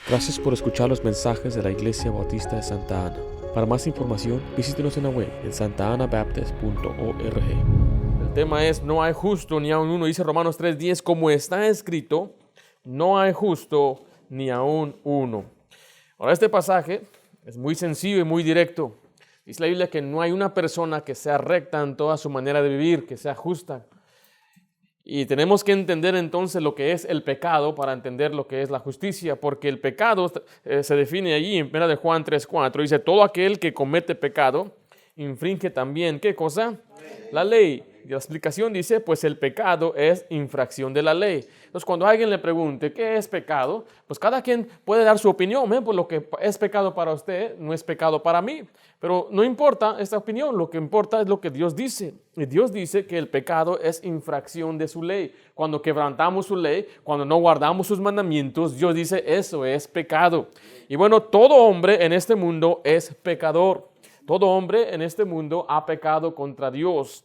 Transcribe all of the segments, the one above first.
Gracias por escuchar los mensajes de la Iglesia Bautista de Santa Ana. Para más información, visítenos en la web en santaanabaptist.org. El tema es: no hay justo ni aun uno. Dice Romanos 3:10, como está escrito, no hay justo ni aun uno. Ahora, este pasaje es muy sencillo y muy directo. Dice la Biblia que no hay una persona que sea recta en toda su manera de vivir, que sea justa. Y tenemos que entender entonces lo que es el pecado para entender lo que es la justicia, porque el pecado se define allí en 1 Juan 3:4. Dice: todo aquel que comete pecado infringe también, ¿qué cosa? La ley. Y la explicación dice: pues el pecado es infracción de la ley. Entonces, cuando alguien le pregunte ¿qué es pecado? Pues cada quien puede dar su opinión. Pues lo que es pecado para usted no es pecado para mí. Pero no importa esta opinión, lo que importa es lo que Dios dice. Y Dios dice que el pecado es infracción de su ley. Cuando quebrantamos su ley, cuando no guardamos sus mandamientos, Dios dice eso es pecado. Y bueno, todo hombre en este mundo es pecador. Todo hombre en este mundo ha pecado contra Dios.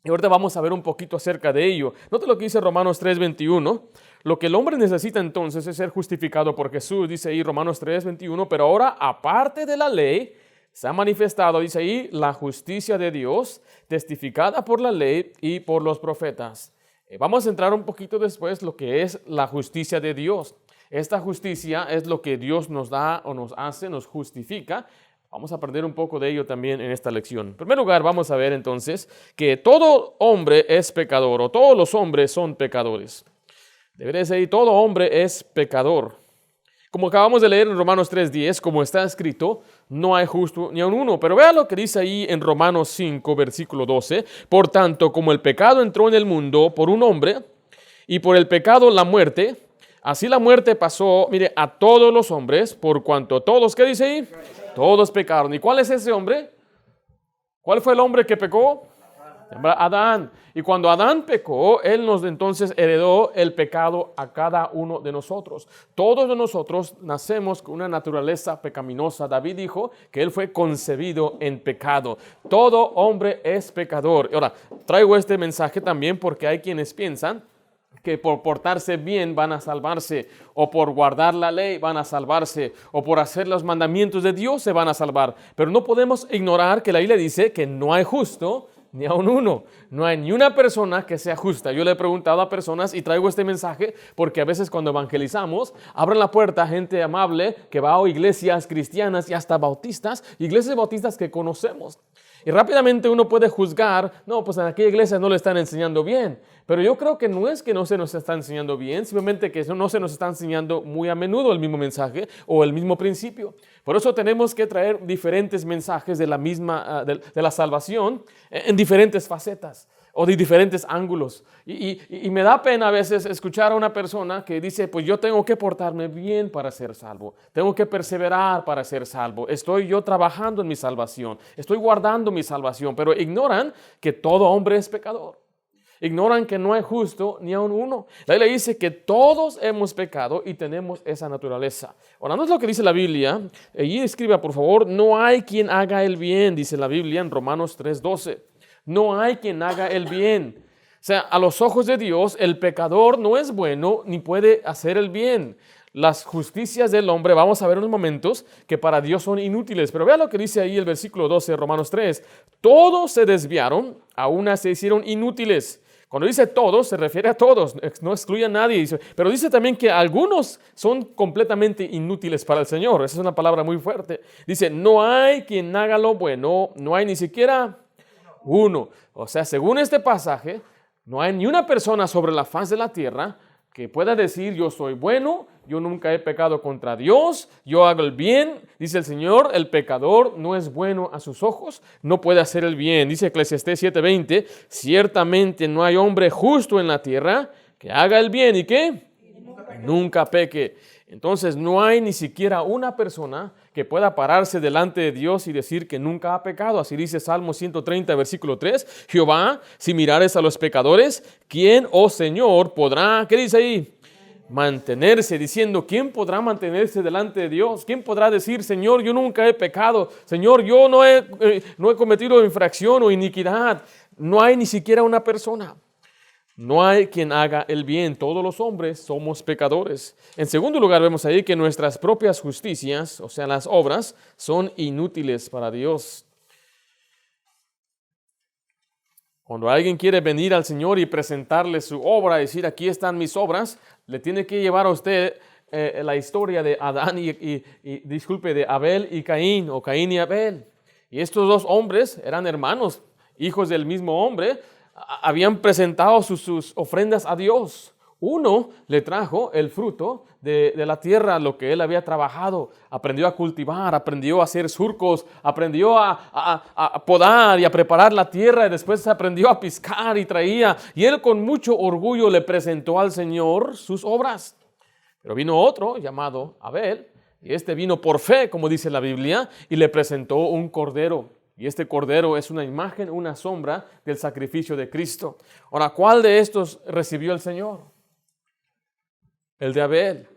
Y ahorita vamos a ver un poquito acerca de ello. Note lo que dice Romanos 3:21. Lo que el hombre necesita entonces es ser justificado por Jesús. Dice ahí Romanos 3:21. Pero ahora, aparte de la ley, se ha manifestado, dice ahí, la justicia de Dios, testificada por la ley y por los profetas. Vamos a entrar un poquito después lo que es la justicia de Dios. Esta justicia es lo que Dios nos da o nos hace, nos justifica. Vamos a aprender un poco de ello también en esta lección. En primer lugar, vamos a ver entonces que todo hombre es pecador, o todos los hombres son pecadores. Debería decir, todo hombre es pecador. Como acabamos de leer en Romanos 3:10, como está escrito, no hay justo ni aun uno. Pero vea lo que dice ahí en Romanos 5, versículo 12. Por tanto, como el pecado entró en el mundo por un hombre, y por el pecado la muerte, así la muerte pasó, mire, a todos los hombres, por cuanto todos, ¿qué dice ahí? Todos pecaron. ¿Y cuál es ese hombre? ¿Cuál fue el hombre que pecó? Adán. Y cuando Adán pecó, él nos entonces heredó el pecado a cada uno de nosotros. Todos de nosotros nacemos con una naturaleza pecaminosa. David dijo que él fue concebido en pecado. Todo hombre es pecador. Y ahora, traigo este mensaje también porque hay quienes piensan que por portarse bien van a salvarse, o por guardar la ley van a salvarse, o por hacer los mandamientos de Dios se van a salvar. Pero no podemos ignorar que la Biblia dice que no hay justo ni aun uno. No hay ni una persona que sea justa. Yo le he preguntado a personas y traigo este mensaje porque a veces cuando evangelizamos, abren la puerta a gente amable que va a iglesias cristianas y hasta bautistas, iglesias bautistas que conocemos. Y rápidamente uno puede juzgar, no, pues en aquella iglesia no le están enseñando bien. Pero yo creo que no es que no se nos está enseñando bien, simplemente que no se nos está enseñando muy a menudo el mismo mensaje o el mismo principio. Por eso tenemos que traer diferentes mensajes de la misma, de la salvación en diferentes facetas o de diferentes ángulos. Y me da pena a veces escuchar a una persona que dice, pues yo tengo que portarme bien para ser salvo, tengo que perseverar para ser salvo, estoy yo trabajando en mi salvación, estoy guardando mi salvación, pero ignoran que todo hombre es pecador. Ignoran que no hay justo ni aun uno. La Biblia dice que todos hemos pecado y tenemos esa naturaleza. Ahora, no es lo que dice la Biblia. Allí escriba, por favor, no hay quien haga el bien, dice la Biblia en Romanos 3:12. No hay quien haga el bien. O sea, a los ojos de Dios, el pecador no es bueno ni puede hacer el bien. Las justicias del hombre, vamos a ver en unos momentos, que para Dios son inútiles. Pero vea lo que dice ahí el versículo 12 de Romanos 3. Todos se desviaron, a una se hicieron inútiles. Cuando dice todos, se refiere a todos, no excluye a nadie. Pero dice también que algunos son completamente inútiles para el Señor. Esa es una palabra muy fuerte. Dice, no hay quien haga lo bueno, no hay ni siquiera uno. O sea, según este pasaje, no hay ni una persona sobre la faz de la tierra que pueda decir, yo soy bueno, yo nunca he pecado contra Dios, yo hago el bien. Dice el Señor, el pecador no es bueno a sus ojos, no puede hacer el bien. Dice Eclesiastés 7:20, ciertamente no hay hombre justo en la tierra que haga el bien y que nunca peque. Entonces no hay ni siquiera una persona que pueda pararse delante de Dios y decir que nunca ha pecado. Así dice Salmo 130, versículo 3. Jehová, si mirares a los pecadores, ¿quién, oh Señor, podrá, qué dice ahí? Mantenerse, diciendo, ¿quién podrá mantenerse delante de Dios? ¿Quién podrá decir, Señor, yo nunca he pecado? Señor, yo no he cometido infracción o iniquidad. No hay ni siquiera una persona. No hay quien haga el bien, todos los hombres somos pecadores. En segundo lugar, vemos ahí que nuestras propias justicias, o sea, las obras, son inútiles para Dios. Cuando alguien quiere venir al Señor y presentarle su obra, decir, aquí están mis obras, le tiene que llevar a usted la historia de Adán de Abel y Caín, o Caín y Abel. Y estos dos hombres eran hermanos, hijos del mismo hombre, habían presentado sus ofrendas a Dios. Uno le trajo el fruto de la tierra, lo que él había trabajado, aprendió a cultivar, aprendió a hacer surcos, aprendió a podar y a preparar la tierra, y después aprendió a piscar y traía, y él con mucho orgullo le presentó al Señor sus obras. Pero vino otro llamado Abel, y este vino por fe, como dice la Biblia, y le presentó un cordero. Y este cordero es una imagen, una sombra del sacrificio de Cristo. Ahora, ¿cuál de estos recibió el Señor? El de Abel.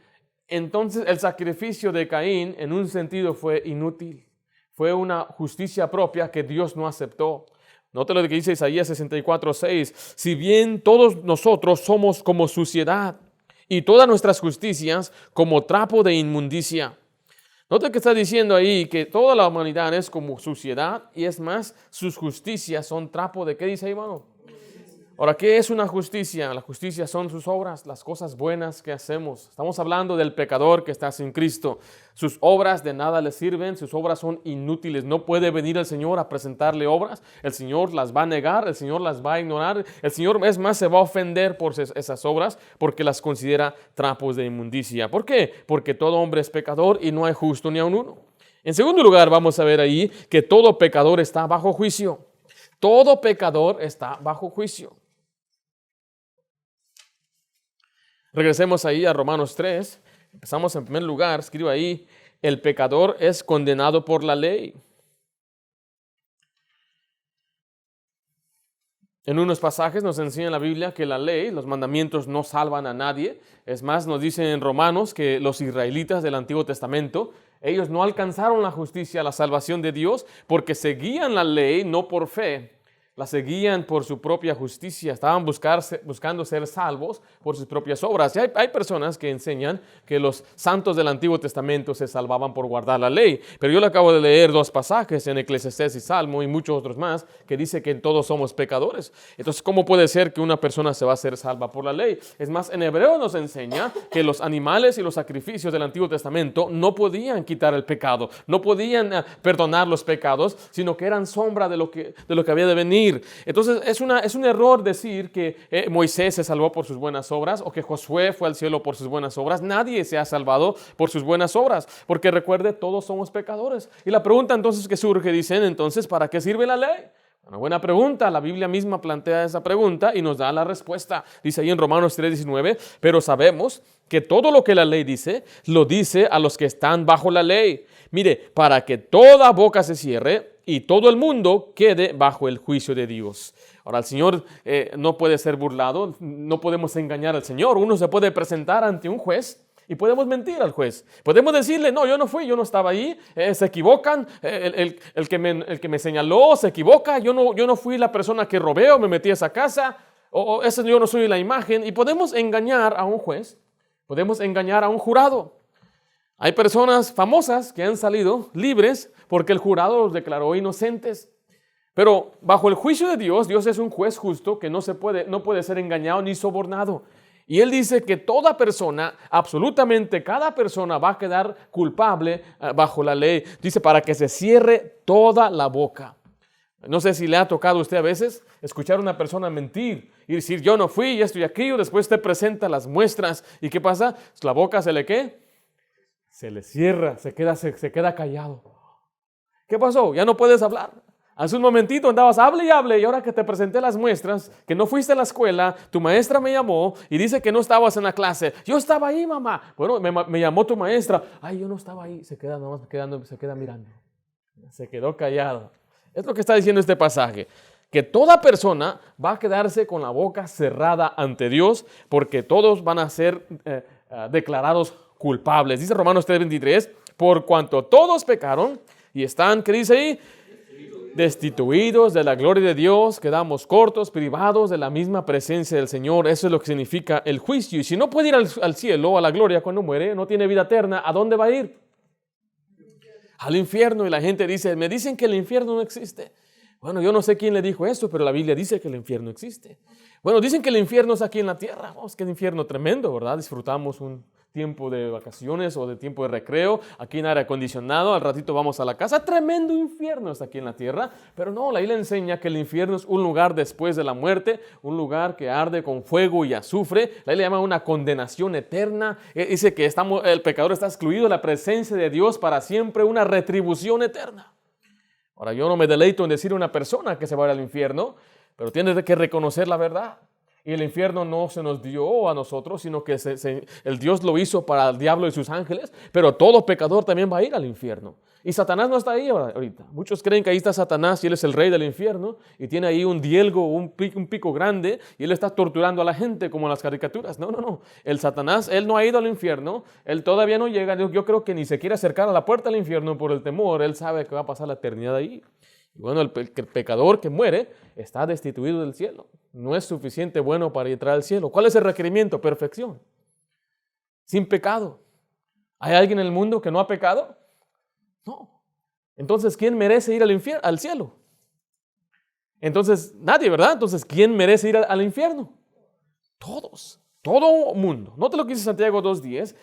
Entonces, el sacrificio de Caín, en un sentido, fue inútil. Fue una justicia propia que Dios no aceptó. Note lo que dice Isaías 64:6. Si bien todos nosotros somos como suciedad, y todas nuestras justicias como trapo de inmundicia. Note que está diciendo ahí que toda la humanidad es como suciedad, y es más, sus justicias son trapo de, ¿qué dice ahí, hermano? Ahora, ¿qué es una justicia? La justicia son sus obras, las cosas buenas que hacemos. Estamos hablando del pecador que está sin Cristo. Sus obras de nada le sirven, sus obras son inútiles. No puede venir el Señor a presentarle obras. El Señor las va a negar, el Señor las va a ignorar. El Señor, es más, se va a ofender por esas obras porque las considera trapos de inmundicia. ¿Por qué? Porque todo hombre es pecador y no hay justo ni aun uno. En segundo lugar, vamos a ver ahí que todo pecador está bajo juicio. Todo pecador está bajo juicio. Regresemos ahí a Romanos 3. Empezamos en primer lugar, escribo ahí, el pecador es condenado por la ley. En unos pasajes nos enseña la Biblia que la ley, los mandamientos no salvan a nadie. Es más, nos dicen en Romanos que los israelitas del Antiguo Testamento, ellos no alcanzaron la justicia, la salvación de Dios, porque seguían la ley no por fe. La seguían por su propia justicia, estaban buscando ser salvos por sus propias obras. Y hay personas que enseñan que los santos del Antiguo Testamento se salvaban por guardar la ley. Pero yo le acabo de leer dos pasajes en Eclesiastés y Salmo y muchos otros más que dice que todos somos pecadores. Entonces, ¿cómo puede ser que una persona se va a ser salva por la ley? Es más, en Hebreo nos enseña que los animales y los sacrificios del Antiguo Testamento no podían quitar el pecado, no podían perdonar los pecados, sino que eran sombra de lo que había de venir. Entonces es un error decir que Moisés se salvó por sus buenas obras o que Josué fue al cielo por sus buenas obras. Nadie se ha salvado por sus buenas obras, porque recuerde, todos somos pecadores. Y la pregunta entonces que surge, dicen, entonces, ¿para qué sirve la ley? Una buena pregunta. La Biblia misma plantea esa pregunta y nos da la respuesta. Dice ahí en Romanos 3:19, pero sabemos que todo lo que la ley dice, lo dice a los que están bajo la ley. Mire, para que toda boca se cierre y todo el mundo quede bajo el juicio de Dios. Ahora, el Señor no puede ser burlado, no podemos engañar al Señor. Uno se puede presentar ante un juez y podemos mentir al juez. Podemos decirle, no, yo no fui, yo no estaba ahí, se equivocan, el que me señaló se equivoca, yo no fui la persona que robé o me metí a esa casa, o yo no soy la imagen. Y podemos engañar a un juez, podemos engañar a un jurado. Hay personas famosas que han salido libres porque el jurado los declaró inocentes. Pero bajo el juicio de Dios, Dios es un juez justo que no puede ser engañado ni sobornado. Y Él dice que toda persona, absolutamente cada persona va a quedar culpable bajo la ley. Dice, para que se cierre toda la boca. No sé si le ha tocado a usted a veces escuchar a una persona mentir y decir, yo no fui, ya estoy aquí, o después te presenta las muestras. ¿Y qué pasa? La boca se le ¿qué? Se le cierra, se queda callado. ¿Qué pasó? Ya no puedes hablar. Hace un momentito andabas, hable y hable, y ahora que te presenté las muestras, que no fuiste a la escuela, tu maestra me llamó y dice que no estabas en la clase. Yo estaba ahí, mamá. Bueno, me llamó tu maestra. Ay, yo no estaba ahí. Se queda mirando. Se quedó callado. Es lo que está diciendo este pasaje. Que toda persona va a quedarse con la boca cerrada ante Dios, porque todos van a ser declarados culpables. Dice Romanos 3:23, por cuanto todos pecaron y están, ¿qué dice ahí? destituidos de la gloria de Dios, quedamos cortos, privados de la misma presencia del Señor. Eso es lo que significa el juicio. Y si no puede ir al cielo, a la gloria cuando muere, no tiene vida eterna, ¿a dónde va a ir? Al infierno. Y la gente dice, me dicen que el infierno no existe. Bueno, yo no sé quién le dijo eso, pero la Biblia dice que el infierno existe. Bueno, dicen que el infierno es aquí en la tierra. Oh, es que el infierno tremendo, ¿verdad? Disfrutamos un tiempo de vacaciones o de tiempo de recreo, aquí en aire acondicionado, al ratito vamos a la casa. Tremendo infierno está aquí en la tierra, pero no, la Biblia enseña que el infierno es un lugar después de la muerte, un lugar que arde con fuego y azufre. La Biblia llama una condenación eterna. Dice que el pecador está excluido de la presencia de Dios para siempre, una retribución eterna. Ahora, yo no me deleito en decir a una persona que se va a ir al infierno, pero tiene que reconocer la verdad. Y el infierno no se nos dio a nosotros, sino que el Dios lo hizo para el diablo y sus ángeles, pero todo pecador también va a ir al infierno. Y Satanás no está ahí ahorita. Muchos creen que ahí está Satanás y él es el rey del infierno y tiene ahí un dielgo, un pico grande y él está torturando a la gente como en las caricaturas. No. El Satanás, él no ha ido al infierno, él todavía no llega. Yo creo que ni se quiere acercar a la puerta del infierno por el temor. Él sabe que va a pasar la eternidad ahí. Y bueno, el pecador que muere está destituido del cielo. No es suficiente bueno para entrar al cielo. ¿Cuál es el requerimiento? Perfección. Sin pecado. ¿Hay alguien en el mundo que no ha pecado? No. Entonces, ¿quién merece ir al cielo? Entonces, nadie, ¿verdad? Entonces, ¿quién merece ir al infierno? Todos. Todo mundo. Note lo que dice Santiago 2:10.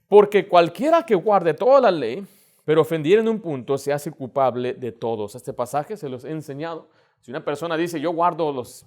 Porque cualquiera que guarde toda la ley, pero ofendiera en un punto, se hace culpable de todos. Este pasaje se los he enseñado. Si una persona dice, yo guardo los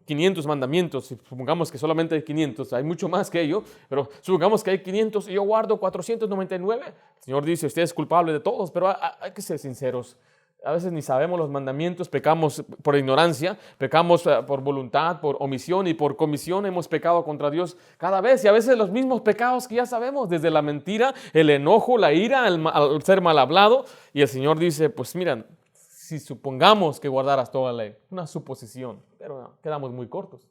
500 mandamientos, y supongamos que solamente hay 500, hay mucho más que ello, pero supongamos que hay 500 y yo guardo 499, el Señor dice, usted es culpable de todos, pero hay que ser sinceros. A veces ni sabemos los mandamientos, pecamos por ignorancia, pecamos por voluntad, por omisión y por comisión hemos pecado contra Dios cada vez. Y a veces los mismos pecados que ya sabemos, desde la mentira, el enojo, la ira, al ser mal hablado. Y el Señor dice, pues miren, si supongamos que guardaras toda la ley, una suposición, pero no, quedamos muy cortos.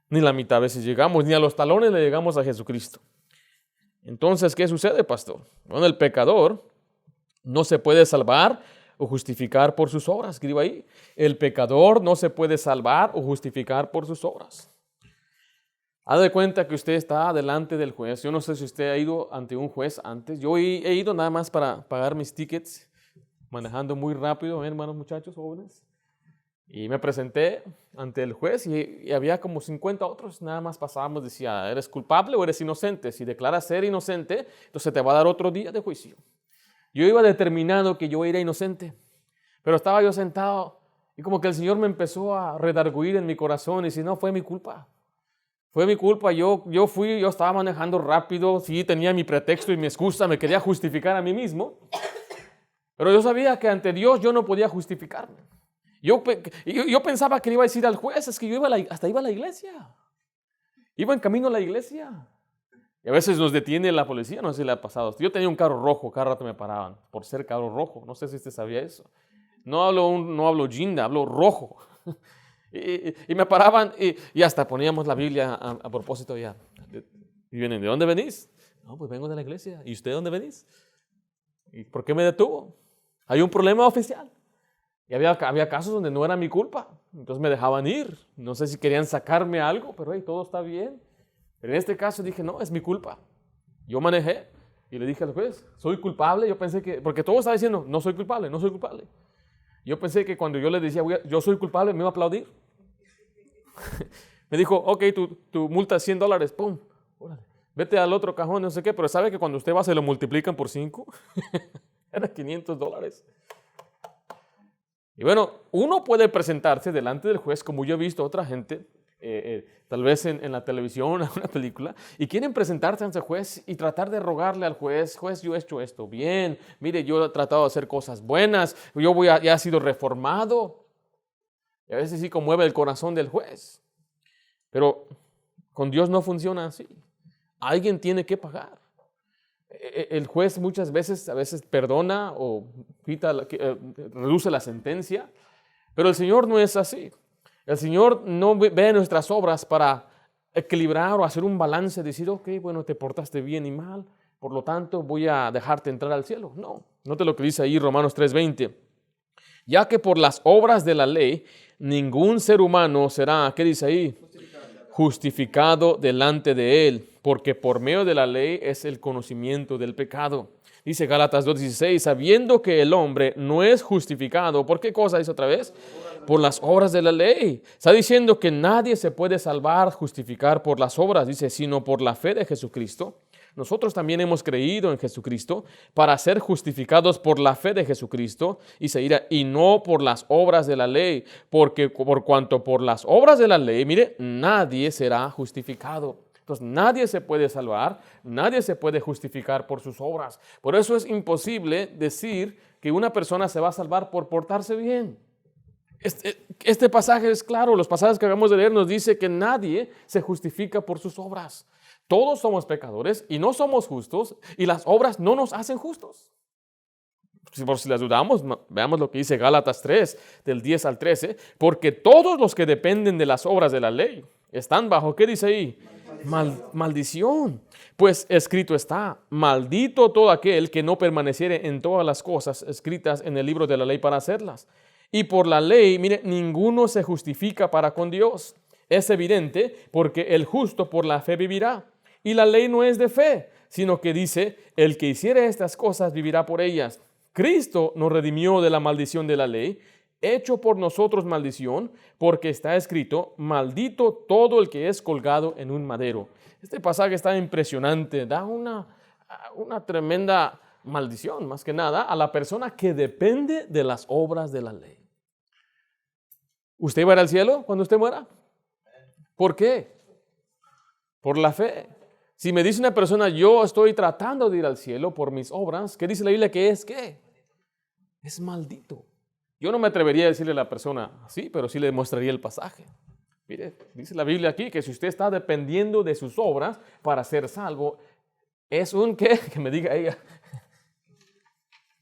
Ni la mitad a veces llegamos, ni a los talones le llegamos a Jesucristo. Entonces, ¿qué sucede, pastor? Bueno, el pecador no se puede salvar o justificar por sus obras. Escriba ahí, el pecador no se puede salvar o justificar por sus obras. Haz de cuenta que usted está delante del juez. Yo no sé si usted ha ido ante un juez antes. Yo he ido nada más para pagar mis tickets, manejando muy rápido, hermanos, muchachos, jóvenes. Y me presenté ante el juez y había como 50 otros. Nada más pasábamos, decía, ¿eres culpable o eres inocente? Si declaras ser inocente, entonces te va a dar otro día de juicio. Yo iba determinado que yo era inocente, pero estaba yo sentado y como que el Señor me empezó a redarguir en mi corazón y si no, fue mi culpa. Fue mi culpa, yo estaba manejando rápido, sí, tenía mi pretexto y mi excusa, me quería justificar a mí mismo, pero yo sabía que ante Dios yo no podía justificarme. Yo pensaba que iba a decir al juez, es que yo hasta iba a la iglesia, iba en camino a la iglesia. Y a veces nos detiene la policía, no sé si le ha pasado. Yo tenía un carro rojo, cada rato me paraban por ser carro rojo. No sé si usted sabía eso. No hablo ginda, hablo rojo. y me paraban y hasta poníamos la Biblia a propósito ya. Y vienen, ¿de dónde venís? No, pues vengo de la iglesia. ¿Y usted de dónde venís? ¿Y por qué me detuvo? Hay un problema oficial. Y había casos donde no era mi culpa. Entonces me dejaban ir. No sé si querían sacarme algo, pero hey, todo está bien. Pero en este caso dije, no, es mi culpa. Yo manejé y le dije al juez, soy culpable. Yo pensé que, porque todo estaba diciendo, no soy culpable, no soy culpable. Yo pensé que cuando yo le decía, yo soy culpable, me iba a aplaudir. Me dijo, ok, tu multa es $100, ¡pum! Órale. Vete al otro cajón, no sé qué, pero ¿sabe que cuando usted va se lo multiplican por 5? Era $500. Y bueno, uno puede presentarse delante del juez, como yo he visto a otra gente, tal vez en la televisión, en una película, y quieren presentarse ante el juez y tratar de rogarle al juez, yo he hecho esto bien, mire, yo he tratado de hacer cosas buenas, ya he sido reformado. Y a veces sí conmueve el corazón del juez, pero con Dios no funciona así. Alguien tiene que pagar. El juez muchas veces, a veces perdona o reduce la sentencia, pero el Señor no es así. El Señor no ve nuestras obras para equilibrar o hacer un balance, decir, ok, bueno, te portaste bien y mal, por lo tanto voy a dejarte entrar al cielo. No, note lo que dice ahí Romanos 3:20. Ya que por las obras de la ley, ningún ser humano será, ¿qué dice ahí? Justificado delante de él, porque por medio de la ley es el conocimiento del pecado. Dice Gálatas 2:16, sabiendo que el hombre no es justificado, ¿por qué cosa dice otra vez? Por las obras de la ley. Está diciendo que nadie se puede salvar, justificar por las obras, dice, sino por la fe de Jesucristo. Nosotros también hemos creído en Jesucristo para ser justificados por la fe de Jesucristo y no por las obras de la ley, porque por cuanto por las obras de la ley, mire, nadie será justificado. Entonces nadie se puede salvar, nadie se puede justificar por sus obras. Por eso es imposible decir que una persona se va a salvar por portarse bien. Este pasaje es claro, los pasajes que acabamos de leer nos dice que nadie se justifica por sus obras. Todos somos pecadores y no somos justos y las obras no nos hacen justos. Por si las dudamos, veamos lo que dice Gálatas 3, del 10 al 13, porque todos los que dependen de las obras de la ley están bajo, ¿qué dice ahí? Maldición. Pues escrito está, maldito todo aquel que no permaneciere en todas las cosas escritas en el libro de la ley para hacerlas. Y por la ley, mire, ninguno se justifica para con Dios. Es evidente porque el justo por la fe vivirá. Y la ley no es de fe, sino que dice, el que hiciere estas cosas vivirá por ellas. Cristo nos redimió de la maldición de la ley, hecho por nosotros maldición, porque está escrito, maldito todo el que es colgado en un madero. Este pasaje está impresionante, da una tremenda maldición, más que nada, a la persona que depende de las obras de la ley. ¿Usted va a ir al cielo cuando usted muera? ¿Por qué? Por la fe. Si me dice una persona, yo estoy tratando de ir al cielo por mis obras, ¿qué dice la Biblia que es? ¿Qué? Es maldito. Yo no me atrevería a decirle a la persona así, pero sí le mostraría el pasaje. Mire, dice la Biblia aquí que si usted está dependiendo de sus obras para ser salvo, es un ¿qué? Que me diga ella.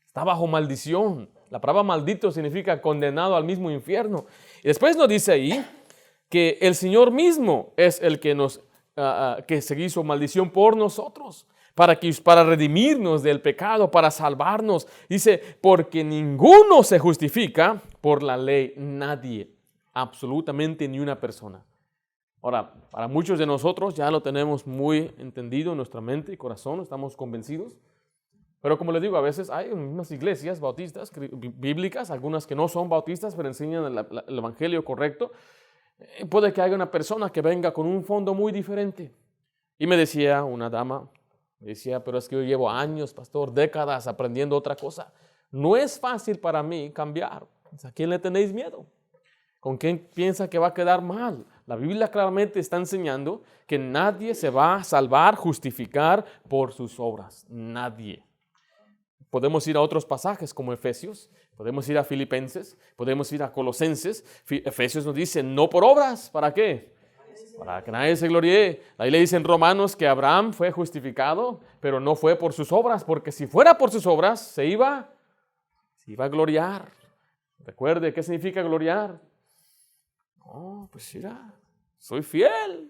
Está bajo maldición. La palabra maldito significa condenado al mismo infierno. Y después nos dice ahí que el Señor mismo es el que que se hizo maldición por nosotros, para redimirnos del pecado, para salvarnos. Dice, porque ninguno se justifica por la ley, nadie, absolutamente ni una persona. Ahora, para muchos de nosotros ya lo tenemos muy entendido en nuestra mente y corazón, estamos convencidos. Pero como les digo, a veces hay unas iglesias bautistas, bíblicas, algunas que no son bautistas, pero enseñan el evangelio correcto. Puede que haya una persona que venga con un fondo muy diferente. Y me decía una dama, pero es que yo llevo años, pastor, décadas aprendiendo otra cosa. No es fácil para mí cambiar. ¿A quién le tenéis miedo? ¿Con quién piensa que va a quedar mal? La Biblia claramente está enseñando que nadie se va a salvar, justificar por sus obras. Nadie. Podemos ir a otros pasajes como Efesios, podemos ir a Filipenses, podemos ir a Colosenses. Efesios nos dice, no por obras, ¿para qué? Para que nadie se gloríe. Ahí le dicen Romanos que Abraham fue justificado, pero no fue por sus obras, porque si fuera por sus obras, se iba a gloriar. Recuerde, ¿qué significa gloriar? No, pues mira, soy fiel.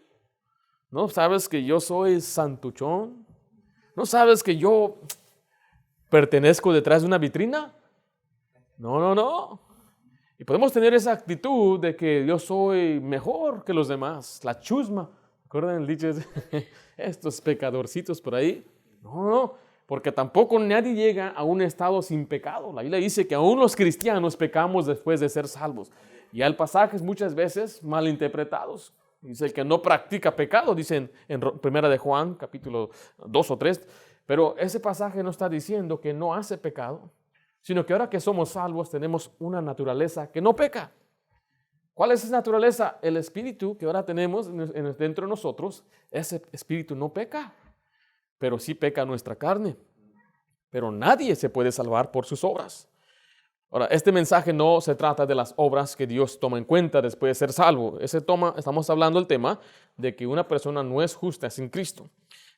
¿No sabes que yo soy santuchón? ¿No sabes que yo pertenezco detrás de una vitrina? No. Y podemos tener esa actitud de que yo soy mejor que los demás, la chusma. ¿Recuerdan el dicho de estos pecadorcitos por ahí? No, porque tampoco nadie llega a un estado sin pecado. La Biblia dice que aún los cristianos pecamos después de ser salvos. Y hay pasajes muchas veces malinterpretados. Dice el que no practica pecado, dicen en 1 de Juan, capítulo 2 o 3. Pero ese pasaje no está diciendo que no hace pecado, sino que ahora que somos salvos tenemos una naturaleza que no peca. ¿Cuál es esa naturaleza? El espíritu que ahora tenemos dentro de nosotros, ese espíritu no peca, pero sí peca nuestra carne. Pero nadie se puede salvar por sus obras. Ahora, este mensaje no se trata de las obras que Dios toma en cuenta después de ser salvo. Estamos hablando del tema de que una persona no es justa sin Cristo.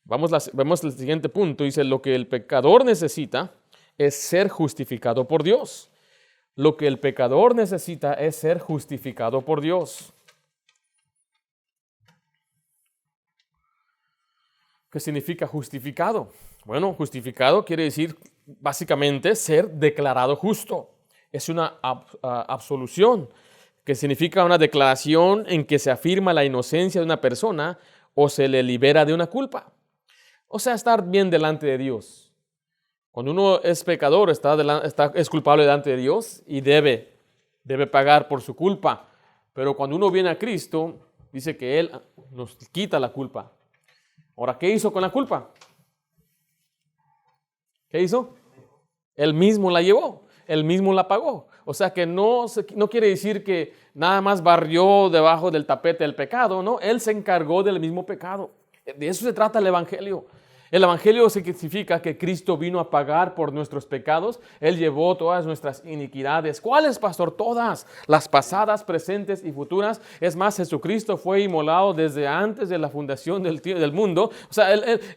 Vemos el siguiente punto, dice, lo que el pecador necesita es ser justificado por Dios. Lo que el pecador necesita es ser justificado por Dios. ¿Qué significa justificado? Bueno, justificado quiere decir básicamente ser declarado justo. es una absolución, que significa una declaración en que se afirma la inocencia de una persona o se le libera de una culpa. O sea, estar bien delante de Dios. Cuando uno es pecador, es culpable delante de Dios y debe pagar por su culpa. Pero cuando uno viene a Cristo, dice que Él nos quita la culpa. Ahora, ¿qué hizo con la culpa? ¿Qué hizo? Él mismo la llevó, Él mismo la pagó. O sea que no quiere decir que nada más barrió debajo del tapete el pecado, no, Él se encargó del mismo pecado. De eso se trata el Evangelio. El Evangelio significa que Cristo vino a pagar por nuestros pecados. Él llevó todas nuestras iniquidades. ¿Cuáles, pastor? Todas, las pasadas, presentes y futuras. Es más, Jesucristo fue inmolado desde antes de la fundación del mundo. O sea,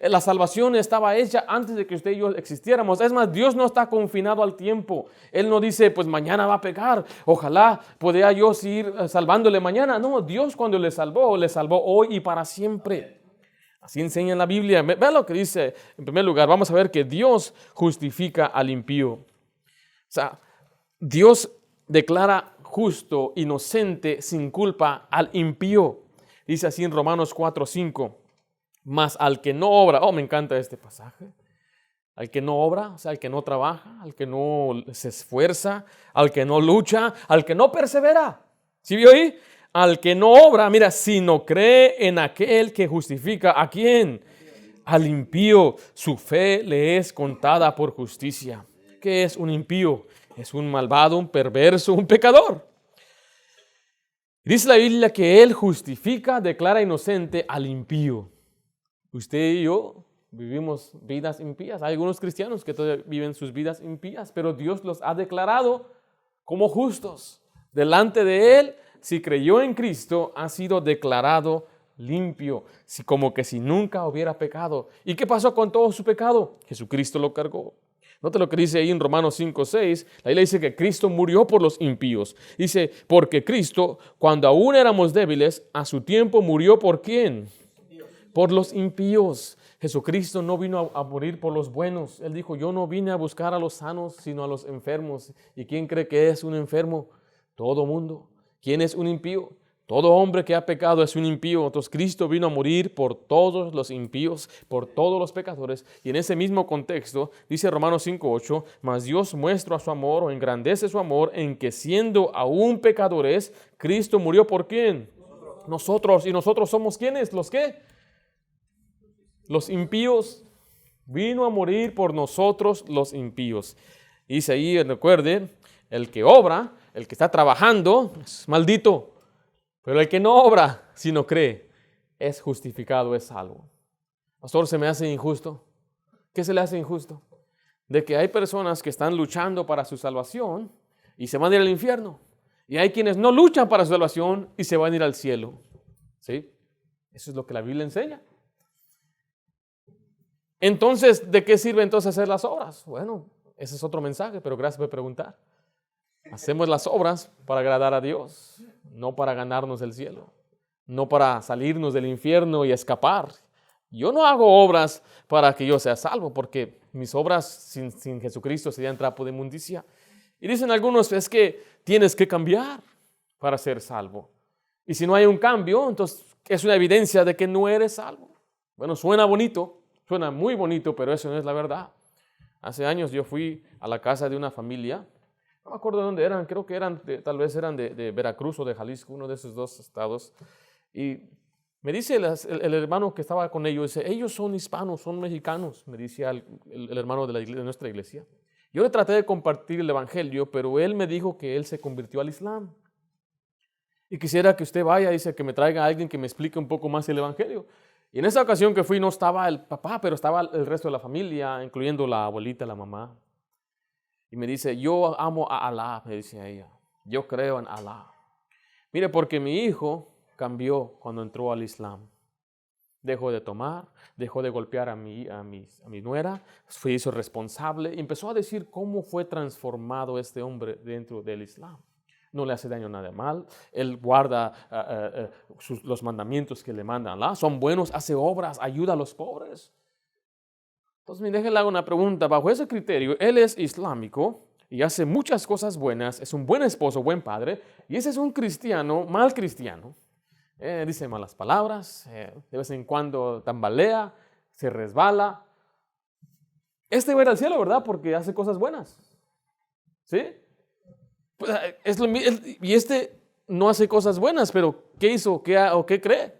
la salvación estaba hecha antes de que usted y yo existiéramos. Es más, Dios no está confinado al tiempo. Él no dice, pues mañana va a pecar. Ojalá pudiera yo seguir salvándole mañana. No, Dios cuando le salvó hoy y para siempre. Así enseña en la Biblia. Vean lo que dice. En primer lugar, vamos a ver que Dios justifica al impío. O sea, Dios declara justo, inocente, sin culpa al impío. Dice así en Romanos 4:5. Mas al que no obra, me encanta este pasaje. Al que no obra, o sea, al que no trabaja, al que no se esfuerza, al que no lucha, al que no persevera. ¿Sí vio ahí? Al que no obra, mira, sino cree en aquel que justifica. ¿A quién? Al impío. Su fe le es contada por justicia. ¿Qué es un impío? Es un malvado, un perverso, un pecador. Dice la Biblia que Él justifica, declara inocente al impío. Usted y yo vivimos vidas impías. Hay algunos cristianos que todavía viven sus vidas impías, pero Dios los ha declarado como justos. Delante de Él, si creyó en Cristo, ha sido declarado limpio, como que si nunca hubiera pecado. ¿Y qué pasó con todo su pecado? Jesucristo lo cargó. Note lo que dice ahí en Romanos 5:6. La Biblia dice que Cristo murió por los impíos. Dice, porque Cristo, cuando aún éramos débiles, a su tiempo murió ¿por quién? Por los impíos. Jesucristo no vino a morir por los buenos. Él dijo, yo no vine a buscar a los sanos, sino a los enfermos. ¿Y quién cree que es un enfermo? Todo mundo. ¿Quién es un impío? Todo hombre que ha pecado es un impío. Entonces Cristo vino a morir por todos los impíos, por todos los pecadores. Y en ese mismo contexto, dice Romanos 5:8, mas Dios muestra su amor o engrandece su amor en que siendo aún pecadores, Cristo murió ¿por quién? Nosotros. ¿Y nosotros somos quiénes? ¿Los qué? Los impíos. Vino a morir por nosotros los impíos. Dice ahí, recuerde, el que obra, el que está trabajando, es maldito. Pero el que no obra, sino cree, es justificado, es salvo. Pastor, ¿se me hace injusto? ¿Qué se le hace injusto? De que hay personas que están luchando para su salvación y se van a ir al infierno. Y hay quienes no luchan para su salvación y se van a ir al cielo. ¿Sí? Eso es lo que la Biblia enseña. Entonces, ¿de qué sirve entonces hacer las obras? Bueno, ese es otro mensaje, pero gracias por preguntar. Hacemos las obras para agradar a Dios, no para ganarnos el cielo, no para salirnos del infierno y escapar. Yo no hago obras para que yo sea salvo, porque mis obras sin Jesucristo serían trapo de inmundicia. Y dicen algunos, es que tienes que cambiar para ser salvo. Y si no hay un cambio, entonces es una evidencia de que no eres salvo. Bueno, suena bonito, suena muy bonito, pero eso no es la verdad. Hace años yo fui a la casa de una familia. No me acuerdo de dónde eran, creo que tal vez eran de Veracruz o de Jalisco, uno de esos dos estados. Y me dice el hermano que estaba con ellos, dice, ellos son hispanos, son mexicanos, me decía el hermano de nuestra iglesia. Yo le traté de compartir el evangelio, pero él me dijo que él se convirtió al Islam. Y quisiera que usted vaya, dice, que me traiga a alguien que me explique un poco más el evangelio. Y en esa ocasión que fui no estaba el papá, pero estaba el resto de la familia, incluyendo la abuelita, la mamá. Y me dice, yo amo a Alá, me dice ella. Yo creo en Alá. Mire, porque mi hijo cambió cuando entró al Islam. Dejó de tomar, dejó de golpear a mi nuera, se hizo responsable y empezó a decir cómo fue transformado este hombre dentro del Islam. No le hace daño nada mal, él guarda los mandamientos que le manda Alá, son buenos, hace obras, ayuda a los pobres. Entonces, déjenle hago una pregunta. Bajo ese criterio, él es islámico, y hace muchas cosas buenas, es un buen esposo, buen padre, y ese es un cristiano, mal cristiano. Dice malas palabras, de vez en cuando tambalea, se resbala. Este va a ir al cielo, ¿verdad? Porque hace cosas buenas. ¿Sí? Pues, y este no hace cosas buenas, pero ¿qué hizo? ¿Qué cree?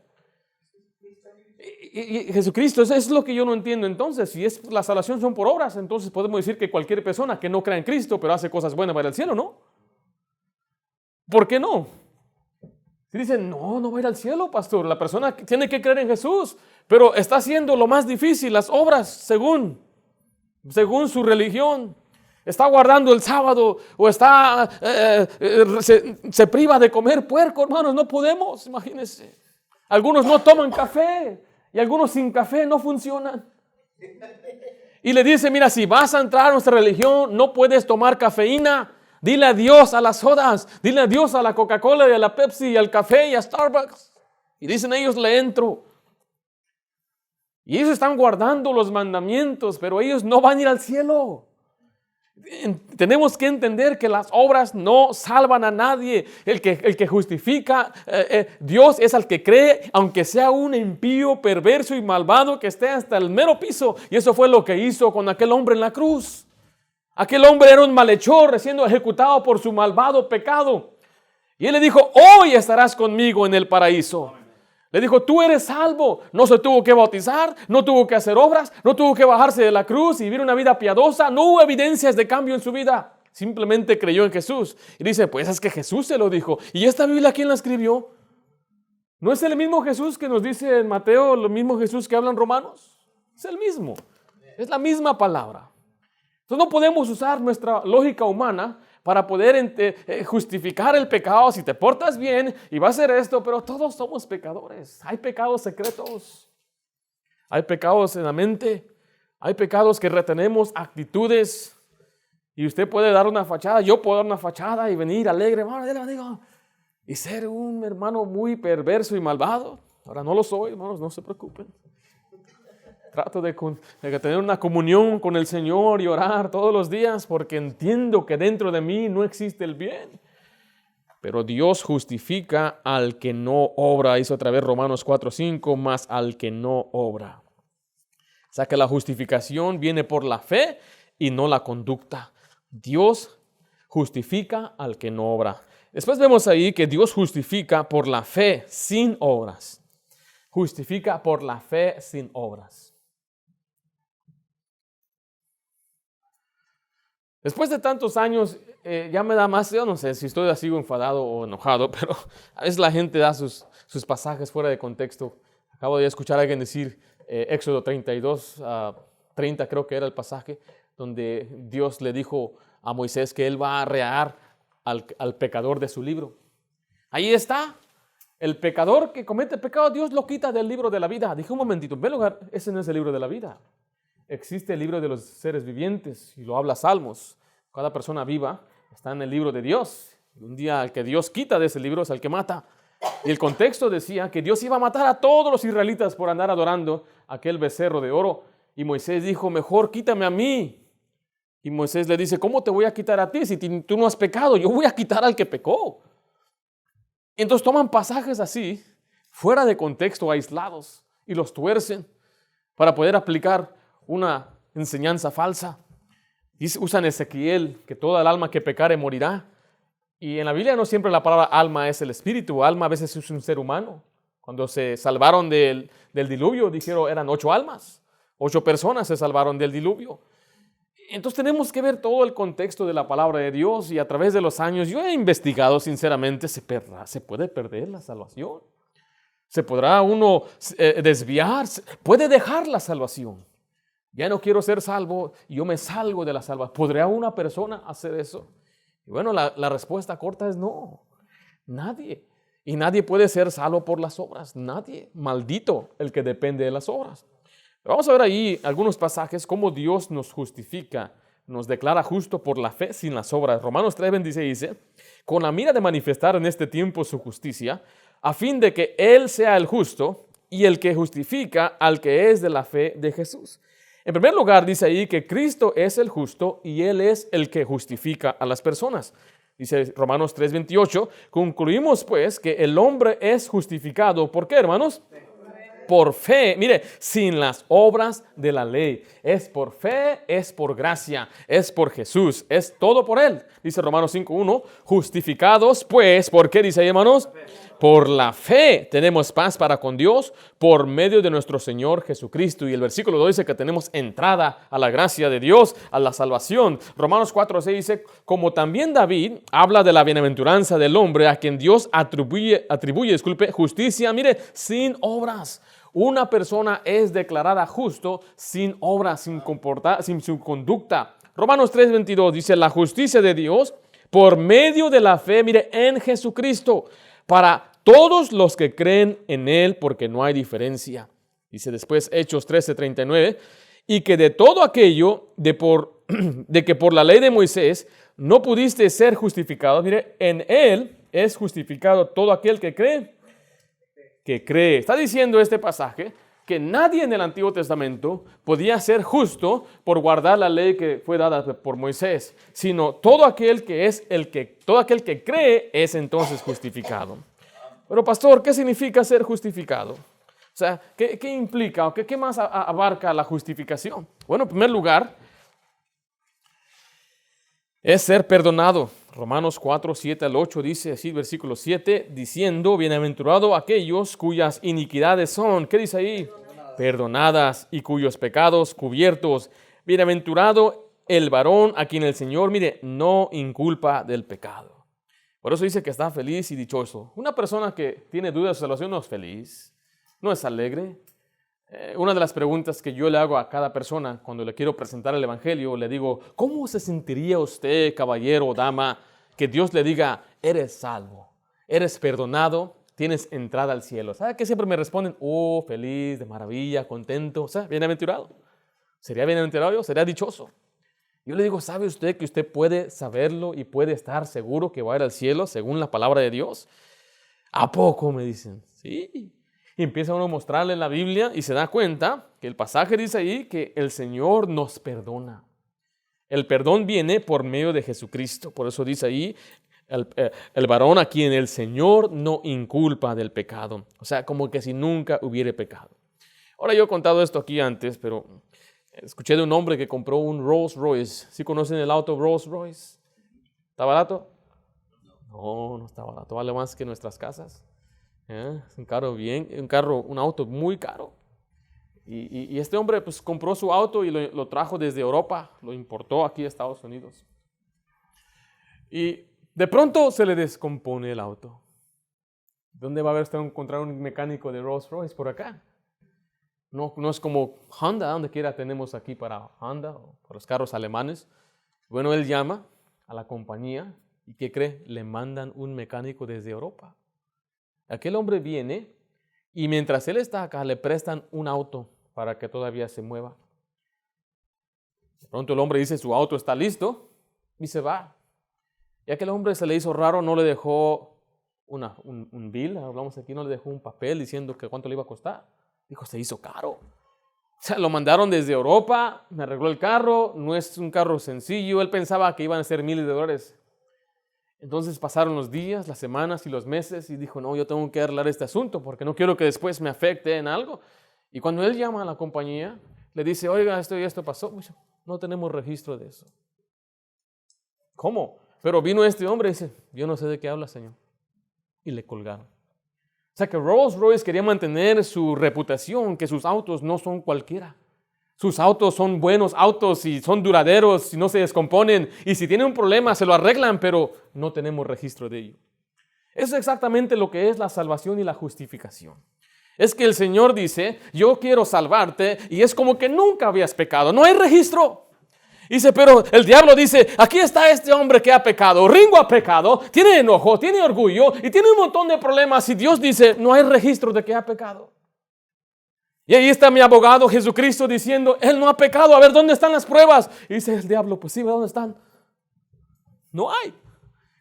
Y Jesucristo, eso es lo que yo no entiendo entonces. Si la salvación son por obras, entonces podemos decir que cualquier persona que no crea en Cristo, pero hace cosas buenas, va a ir al cielo, ¿no? ¿Por qué no? Si dicen, no va a ir al cielo, pastor, la persona tiene que creer en Jesús, pero está haciendo lo más difícil, las obras según su religión. Está guardando el sábado o se priva de comer puerco, hermanos, no podemos, imagínense. Algunos no toman café y algunos sin café no funcionan. Y le dice, mira, si vas a entrar a nuestra religión, no puedes tomar cafeína. Dile adiós a las sodas, dile adiós a la Coca-Cola y a la Pepsi y al café y a Starbucks. Y dicen ellos, le entro. Y ellos están guardando los mandamientos, pero ellos no van a ir al cielo. Tenemos que entender que las obras no salvan a nadie. El que justifica, Dios es al que cree, aunque sea un impío, perverso y malvado que esté hasta el mero piso. Y eso fue lo que hizo con aquel hombre en la cruz. Aquel hombre era un malhechor, siendo ejecutado por su malvado pecado. Y él le dijo, hoy estarás conmigo en el paraíso. Le dijo, tú eres salvo. No se tuvo que bautizar, no tuvo que hacer obras, no tuvo que bajarse de la cruz y vivir una vida piadosa. No hubo evidencias de cambio en su vida. Simplemente creyó en Jesús. Y dice, pues es que Jesús se lo dijo. ¿Y esta Biblia quién la escribió? ¿No es el mismo Jesús que nos dice en Mateo, el mismo Jesús que habla en Romanos? Es el mismo. Es la misma palabra. Entonces no podemos usar nuestra lógica humana para poder justificar el pecado. Si te portas bien y vas a hacer esto, pero todos somos pecadores. Hay pecados secretos, hay pecados en la mente, hay pecados que retenemos, actitudes. Y usted puede dar una fachada, yo puedo dar una fachada y venir alegre, hermano, y ser un hermano muy perverso y malvado. Ahora no lo soy, hermanos, no se preocupen. Trato de tener una comunión con el Señor y orar todos los días porque entiendo que dentro de mí no existe el bien. Pero Dios justifica al que no obra. Dice otra vez Romanos 4:5, más al que no obra. O sea que la justificación viene por la fe y no la conducta. Dios justifica al que no obra. Después vemos ahí que Dios justifica por la fe sin obras. Justifica por la fe sin obras. Después de tantos años, ya me da más, yo no sé si estoy así enfadado o enojado, pero a veces la gente da sus pasajes fuera de contexto. Acabo de escuchar a alguien decir, Éxodo 32, 30 creo que era el pasaje, donde Dios le dijo a Moisés que él va a arrear al pecador de su libro. Ahí está, el pecador que comete pecado, Dios lo quita del libro de la vida. Dije un momentito, en primer lugar, ese no es el libro de la vida. Existe el libro de los seres vivientes y lo habla Salmos. Cada persona viva está en el libro de Dios. Un día el que Dios quita de ese libro es el que mata. Y el contexto decía que Dios iba a matar a todos los israelitas por andar adorando aquel becerro de oro. Y Moisés dijo, mejor quítame a mí. Y Moisés le dice, ¿cómo te voy a quitar a ti si tú no has pecado? Yo voy a quitar al que pecó. Y entonces toman pasajes así, fuera de contexto, aislados, y los tuercen para poder aplicar una enseñanza falsa. Usan Ezequiel, que toda el alma que pecare morirá. Y en la Biblia no siempre la palabra alma es el espíritu. Alma a veces es un ser humano. Cuando se salvaron del diluvio, dijeron eran 8 almas. 8 personas se salvaron del diluvio. Entonces tenemos que ver todo el contexto de la palabra de Dios. Y a través de los años yo he investigado sinceramente, se puede perder la salvación. Se podrá uno desviar, puede dejar la salvación. Ya no quiero ser salvo y yo me salgo de la salvación. ¿Podría una persona hacer eso? Y bueno, la respuesta corta es no. Nadie. Y nadie puede ser salvo por las obras. Nadie. Maldito el que depende de las obras. Pero vamos a ver ahí algunos pasajes cómo Dios nos justifica, nos declara justo por la fe sin las obras. Romanos 3:26 dice, con la mira de manifestar en este tiempo su justicia, a fin de que Él sea el justo y el que justifica al que es de la fe de Jesús. En primer lugar, dice ahí que Cristo es el justo y Él es el que justifica a las personas. Dice Romanos 3:28, concluimos pues que el hombre es justificado. ¿Por qué, hermanos? Por fe, mire, sin las obras de la ley. Es por fe, es por gracia, es por Jesús, es todo por Él. Dice Romanos 5:1, justificados pues, ¿por qué dice ahí, hermanos? Por la fe tenemos paz para con Dios por medio de nuestro Señor Jesucristo. Y el versículo 2 dice que tenemos entrada a la gracia de Dios, a la salvación. Romanos 4:6 dice, como también David habla de la bienaventuranza del hombre a quien Dios atribuye, justicia, mire, sin obras. Una persona es declarada justo sin obras, sin su conducta. Romanos 3:22 dice, la justicia de Dios por medio de la fe, mire, en Jesucristo, para todos los que creen en Él, porque no hay diferencia. Dice después Hechos 13:39, y que de todo aquello de que por la ley de Moisés no pudiste ser justificado, mire, en Él es justificado todo aquel que cree. Está diciendo este pasaje que nadie en el Antiguo Testamento podía ser justo por guardar la ley que fue dada por Moisés, sino todo aquel que cree es entonces justificado. Pero pastor, ¿qué significa ser justificado? O sea, ¿qué implica o qué más abarca la justificación? Bueno, en primer lugar, es ser perdonado. Romanos 4:7-8 dice así, versículo 7, diciendo, bienaventurado aquellos cuyas iniquidades son, ¿qué dice ahí? Perdonadas y cuyos pecados cubiertos. Bienaventurado el varón a quien el Señor, mire, no inculpa del pecado. Por eso dice que está feliz y dichoso. Una persona que tiene dudas de su salvación no es feliz, no es alegre. Una de las preguntas que yo le hago a cada persona cuando le quiero presentar el Evangelio, le digo, ¿cómo se sentiría usted, caballero o dama, que Dios le diga, eres salvo, eres perdonado, tienes entrada al cielo? ¿Sabe qué siempre me responden? Oh, feliz, de maravilla, contento, o sea, bienaventurado. ¿Sería bienaventurado yo? ¿Sería dichoso? Yo le digo, ¿sabe usted que usted puede saberlo y puede estar seguro que va a ir al cielo según la palabra de Dios? ¿A poco? Me dicen, sí. Y empieza uno a mostrarle en la Biblia y se da cuenta que el pasaje dice ahí que el Señor nos perdona. El perdón viene por medio de Jesucristo. Por eso dice ahí, el varón a quien el Señor no inculpa del pecado. O sea, como que si nunca hubiera pecado. Ahora yo he contado esto aquí antes, pero escuché de un hombre que compró un Rolls Royce. ¿Sí conocen el auto Rolls Royce? ¿Está barato? No, no está barato. Vale más que nuestras casas. Es un auto muy caro. Y este hombre pues compró su auto y lo trajo desde Europa, lo importó aquí a Estados Unidos. Y de pronto se le descompone el auto. ¿Dónde va a encontrar un mecánico de Rolls Royce? Por acá. No es como Honda, donde quiera tenemos aquí para Honda o para los carros alemanes. Bueno, él llama a la compañía y ¿qué cree? Le mandan un mecánico desde Europa. Aquel hombre viene y mientras él está acá le prestan un auto para que todavía se mueva. De pronto el hombre dice su auto está listo y se va. Y aquel hombre se le hizo raro, no le dejó un bill, hablamos aquí, no le dejó un papel diciendo que cuánto le iba a costar. Dijo, se hizo caro. O sea, lo mandaron desde Europa, me arregló el carro, no es un carro sencillo, él pensaba que iban a ser miles de dólares. Entonces pasaron los días, las semanas y los meses y dijo, no, yo tengo que arreglar este asunto porque no quiero que después me afecte en algo. Y cuando él llama a la compañía, le dice, oiga, esto y esto pasó. Pues, no tenemos registro de eso. ¿Cómo? Pero vino este hombre y dice, yo no sé de qué habla, señor. Y le colgaron. O sea que Rolls Royce quería mantener su reputación, que sus autos no son cualquiera. Sus autos son buenos autos y son duraderos y no se descomponen. Y si tienen un problema se lo arreglan, pero no tenemos registro de ello. Eso es exactamente lo que es la salvación y la justificación. Es que el Señor dice, yo quiero salvarte y es como que nunca habías pecado. No hay registro. Dice, pero el diablo dice, aquí está este hombre que ha pecado. Ringo ha pecado, tiene enojo, tiene orgullo y tiene un montón de problemas. Y Dios dice, no hay registro de que ha pecado. Y ahí está mi abogado Jesucristo diciendo, él no ha pecado, a ver, ¿dónde están las pruebas? Y dice el diablo, pues sí, ¿dónde están? No hay,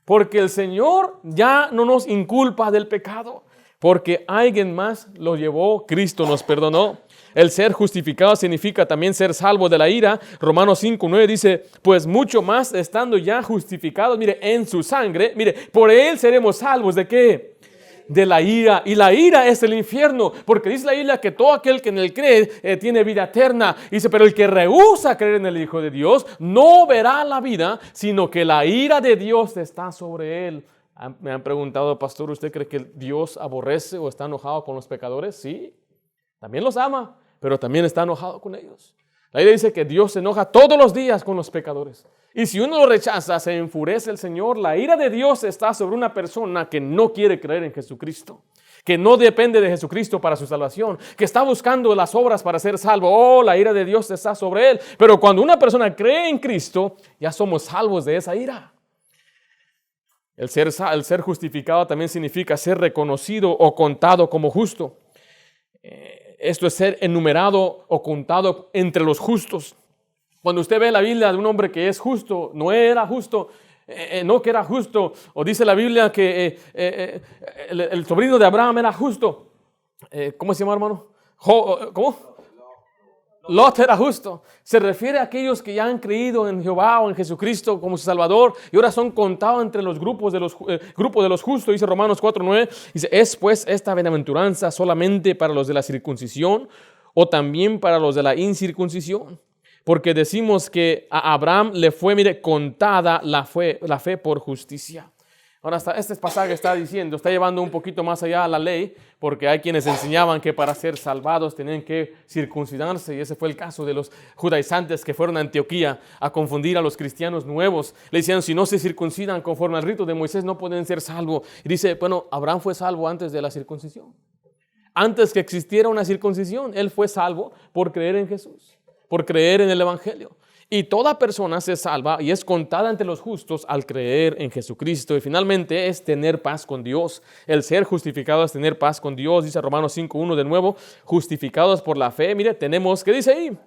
porque el Señor ya no nos inculpa del pecado, porque alguien más lo llevó, Cristo nos perdonó. El ser justificado significa también ser salvo de la ira. Romanos 5:9 dice, pues mucho más estando ya justificados, mire, en su sangre, mire, por él seremos salvos. ¿De qué? De la ira. Y la ira es el infierno, porque dice la Biblia que todo aquel que en él cree tiene vida eterna. Dice, pero el que rehúsa creer en el Hijo de Dios no verá la vida, sino que la ira de Dios está sobre él. Me han preguntado, pastor, ¿usted cree que Dios aborrece o está enojado con los pecadores? Sí, también los ama, pero también está enojado con ellos. La Biblia dice que Dios se enoja todos los días con los pecadores. Y si uno lo rechaza, se enfurece el Señor. La ira de Dios está sobre una persona que no quiere creer en Jesucristo, que no depende de Jesucristo para su salvación, que está buscando las obras para ser salvo. Oh, la ira de Dios está sobre él. Pero cuando una persona cree en Cristo, ya somos salvos de esa ira. El ser justificado también significa ser reconocido o contado como justo. Esto es ser enumerado o contado entre los justos. Cuando usted ve la Biblia de un hombre que es justo, no era justo, no que era justo, o dice la Biblia que el sobrino de Abraham era justo. ¿Cómo se llama, hermano? ¿Cómo? Lot era justo. Se refiere a aquellos que ya han creído en Jehová o en Jesucristo como su Salvador y ahora son contados entre los grupos de los justos. Dice Romanos 4:9, dice, ¿es pues esta bienaventuranza solamente para los de la circuncisión o también para los de la incircuncisión? Porque decimos que a Abraham le fue, mire, contada la fe por justicia. Ahora, este pasaje está llevando un poquito más allá a la ley, porque hay quienes enseñaban que para ser salvados tenían que circuncidarse, y ese fue el caso de los judaizantes que fueron a Antioquía a confundir a los cristianos nuevos. Le decían, si no se circuncidan conforme al rito de Moisés, no pueden ser salvos. Y dice, bueno, Abraham fue salvo antes de la circuncisión. Antes que existiera una circuncisión, él fue salvo por creer en Jesús, por creer en el Evangelio. Y toda persona se salva y es contada ante los justos al creer en Jesucristo. Y finalmente es tener paz con Dios. El ser justificado es tener paz con Dios. Dice Romanos 5:1 de nuevo, justificados por la fe. Mire, tenemos, ¿qué dice ahí?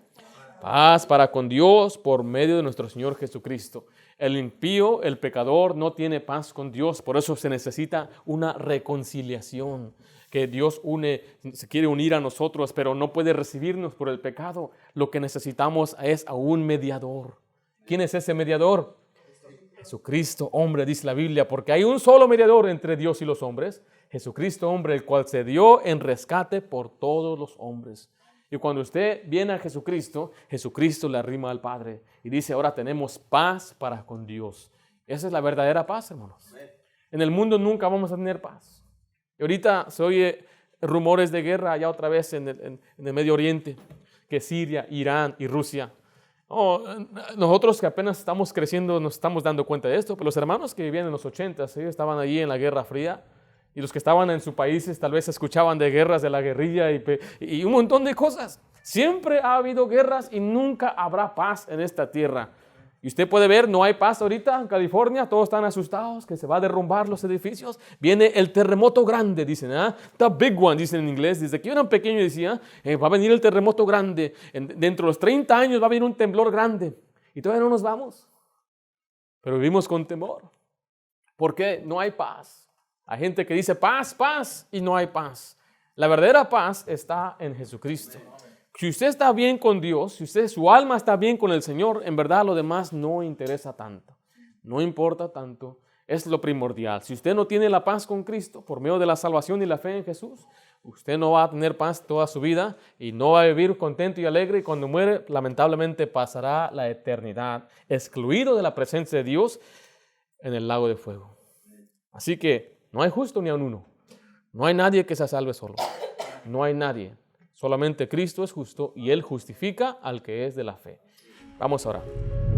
Paz para con Dios por medio de nuestro Señor Jesucristo. El impío, el pecador, no tiene paz con Dios. Por eso se necesita una reconciliación. Que Dios se quiere unir a nosotros, pero no puede recibirnos por el pecado. Lo que necesitamos es a un mediador. ¿Quién es ese mediador? Jesucristo, hombre, dice la Biblia, porque hay un solo mediador entre Dios y los hombres. Jesucristo, hombre, el cual se dio en rescate por todos los hombres. Y cuando usted viene a Jesucristo, Jesucristo le arrima al Padre y dice, ahora tenemos paz para con Dios. Esa es la verdadera paz, hermanos. En el mundo nunca vamos a tener paz. Y ahorita se oye rumores de guerra allá otra vez en el Medio Oriente, que Siria, Irán y Rusia. Nosotros que apenas estamos creciendo nos estamos dando cuenta de esto, pero los hermanos que vivían en los 80s, ellos estaban allí en la Guerra Fría, y los que estaban en sus países tal vez escuchaban de guerras de la guerrilla y un montón de cosas. Siempre ha habido guerras y nunca habrá paz en esta tierra. Y usted puede ver, no hay paz ahorita en California, todos están asustados que se va a derrumbar los edificios. Viene el terremoto grande, dicen, the big one, dicen en inglés. Desde que yo era pequeño decía, va a venir el terremoto grande. Dentro de los 30 años va a venir un temblor grande. Y todavía no nos vamos. Pero vivimos con temor. ¿Por qué? No hay paz. Hay gente que dice paz, paz, y no hay paz. La verdadera paz está en Jesucristo. Si usted está bien con Dios, si su alma está bien con el Señor, en verdad lo demás no interesa tanto, no importa tanto, es lo primordial. Si usted no tiene la paz con Cristo por medio de la salvación y la fe en Jesús, usted no va a tener paz toda su vida y no va a vivir contento y alegre, y cuando muere, lamentablemente pasará la eternidad excluido de la presencia de Dios en el lago de fuego. Así que no hay justo ni a uno, no hay nadie que se salve solo, no hay nadie. Solamente Cristo es justo y Él justifica al que es de la fe. Vamos a orar.